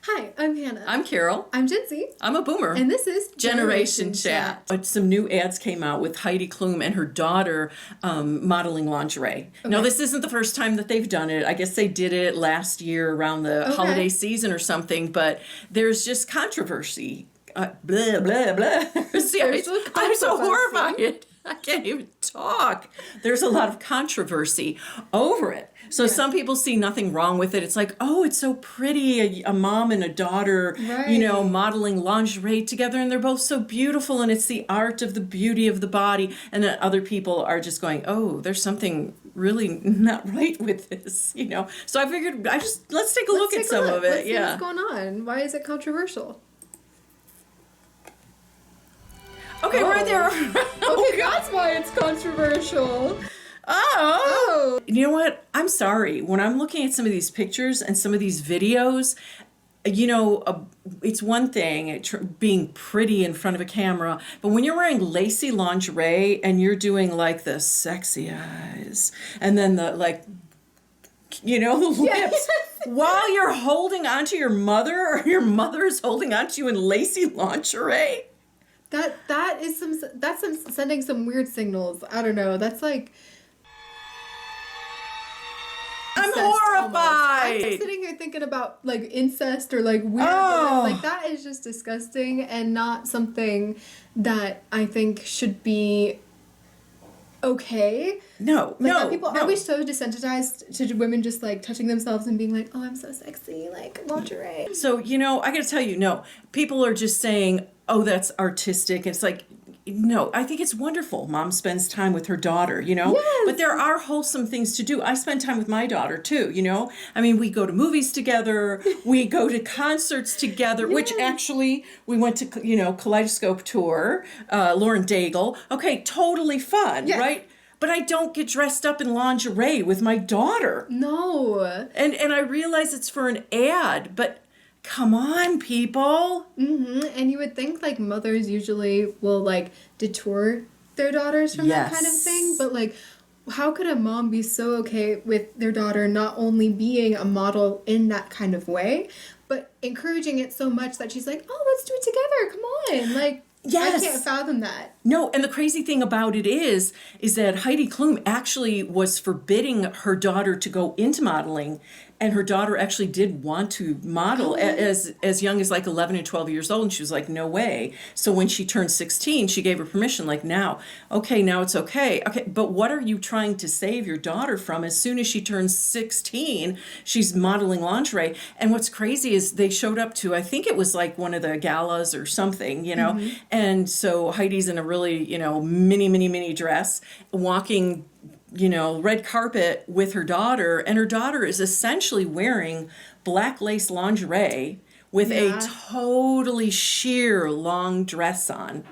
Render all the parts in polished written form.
Hi, I'm Hannah. I'm Carol. I'm Jincy. I'm a boomer. And this is Generation Chat. But some new ads came out with Heidi Klum and her daughter modeling lingerie. Okay. Now, this isn't the first time that they've done it. I guess they did it last year around the holiday season or something, but there's just controversy. Blah, blah, blah. See, I'm so horrified. I can't even talk. There's a lot of controversy over it. So some people see nothing wrong with it. It's like, oh, it's so pretty, a mom and a daughter, modeling lingerie together, and they're both so beautiful, and it's the art of the beauty of the body. And then other people are just going, oh, there's something really not right with this, So I figured, let's take a look at some of it. Let's see what's going on. Why is it controversial? Okay, right there. Okay, that's why it's controversial. Oh. You know what? I'm sorry. When I'm looking at some of these pictures and some of these videos, it's one thing being pretty in front of a camera, but when you're wearing lacy lingerie and you're doing like the sexy eyes and then the the lips while you're holding onto your mother or your mother's holding onto you in lacy lingerie. That's sending some weird signals. I don't know. That's like I'm horrified. I'm just sitting here thinking about like incest or like weird. Like that is just disgusting and not something that I think should be okay. No. People are we so desensitized to women just like touching themselves and being like, oh, I'm so sexy, like lingerie. So, I got to tell you, no, people are just saying, oh, that's artistic. It's like, no, I think it's wonderful. Mom spends time with her daughter, Yes. But there are wholesome things to do. I spend time with my daughter too, I mean, we go to movies together. We go to concerts together, which actually we went to, Kaleidoscope tour, Lauren Daigle. Okay, totally fun, right? But I don't get dressed up in lingerie with my daughter. No. And I realize it's for an ad, but come on, people. Mm-hmm. And you would think like mothers usually will like detour their daughters from that kind of thing, but like how could a mom be so okay with their daughter not only being a model in that kind of way, but encouraging it so much that she's like, oh, let's do it together. Come on. Like, yes. I can't fathom that. No, and the crazy thing about it is that Heidi Klum actually was forbidding her daughter to go into modeling, and her daughter actually did want to model as young as like 11 and 12 years old, and she was like, no way. So when she turned 16, she gave her permission, like, now it's okay. Okay, but what are you trying to save your daughter from? As soon as she turns 16, she's modeling lingerie. And what's crazy is they showed up to, I think it was like one of the galas or something, and so Heidi's in a really, mini dress, walking red carpet with her daughter, and her daughter is essentially wearing black lace lingerie with a totally sheer long dress on.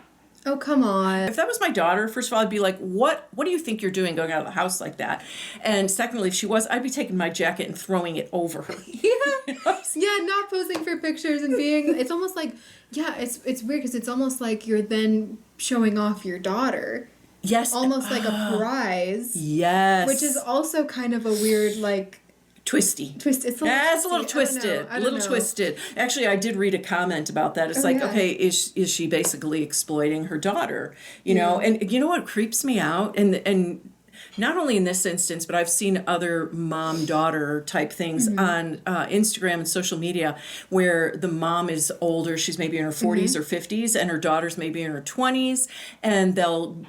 Oh, come on. If that was my daughter, first of all, I'd be like, what do you think you're doing going out of the house like that? And secondly, if she was, I'd be taking my jacket and throwing it over her. Yeah, not posing for pictures and being, it's almost like, it's weird because it's almost like you're then showing off your daughter. Yes. Almost like a prize. Yes. Which is also kind of a weird, like... Twisty. It's a little twisted. I don't know. Twisted. Actually, I did read a comment about that. It's okay, is she basically exploiting her daughter? And you know what creeps me out? And not only in this instance, but I've seen other mom-daughter type things on Instagram and social media where the mom is older. She's maybe in her 40s or 50s, and her daughter's maybe in her 20s, and they'll,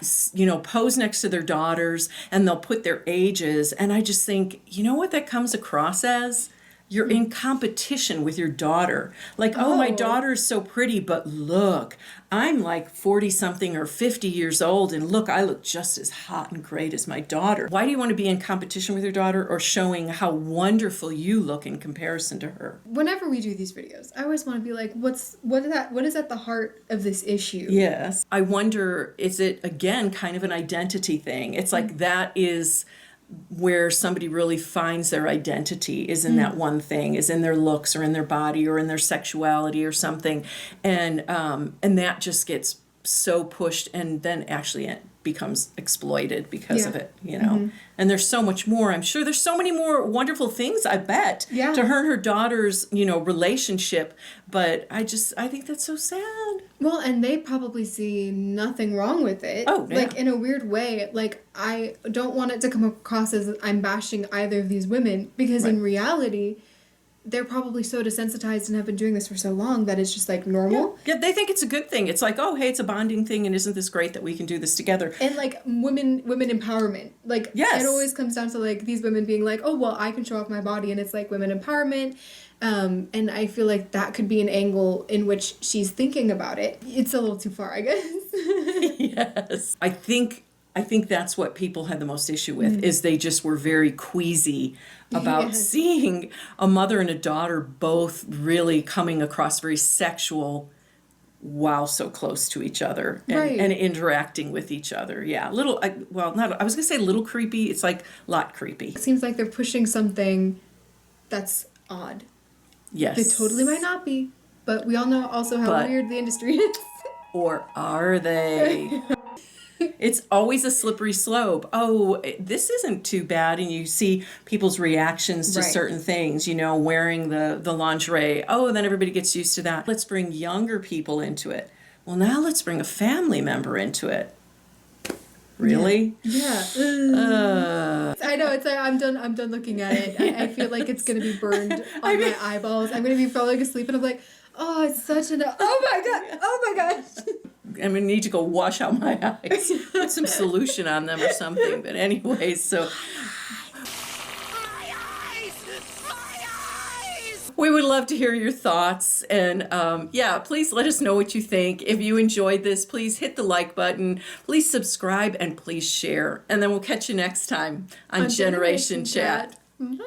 pose next to their daughters, and they'll put their ages. And I just think, you know what that comes across as? You're in competition with your daughter. Like, oh, my daughter's so pretty, but look, I'm like 40-something or 50 years old, and look, I look just as hot and great as my daughter. Why do you want to be in competition with your daughter or showing how wonderful you look in comparison to her? Whenever we do these videos, I always want to be like, what is at the heart of this issue? Yes. I wonder, is it, again, kind of an identity thing? It's like that is where somebody really finds their identity is in that one thing, is in their looks or in their body or in their sexuality or something. And that just gets so pushed and then actually becomes exploited because of it, you know. And there's so much more. I'm sure there's so many more wonderful things, I bet, to her and her daughter's, you know, relationship. But I think that's so sad. Well, and they probably see nothing wrong with it. Oh, yeah. Like, in a weird way, like, I don't want it to come across as I'm bashing either of these women, because in reality, they're probably so desensitized and have been doing this for so long that it's just, like, normal. Yeah, they think it's a good thing. It's like, oh, hey, it's a bonding thing, and isn't this great that we can do this together? And, like, women empowerment. Like, it always comes down to, like, these women being like, oh, well, I can show off my body, and it's, like, women empowerment. And I feel like that could be an angle in which she's thinking about it. It's a little too far, I guess. Yes. I think that's what people had the most issue with, is they just were very queasy about seeing a mother and a daughter both really coming across very sexual while so close to each other and interacting with each other. Yeah, I was going to say a little creepy. It's like a lot creepy. It seems like they're pushing something that's odd. Yes. They totally might not be, but we all know also how weird the industry is. Or are they? It's always a slippery slope. Oh, this isn't too bad. And you see people's reactions to certain things, you know, wearing the lingerie. Oh, and then everybody gets used to that. Let's bring younger people into it. Well, now let's bring a family member into it. Really? Yeah. I know. It's like I'm done looking at it. I feel like it's gonna be burned on my eyeballs. I'm gonna be falling asleep, and I'm like, oh, it's such an. Oh my god! Oh my gosh! I'm gonna need to go wash out my eyes, put some solution on them or something. But anyways, so. We would love to hear your thoughts, and please let us know what you think. If you enjoyed this, please hit the like button, please subscribe, and please share. And then we'll catch you next time on Generation Chat. Bye.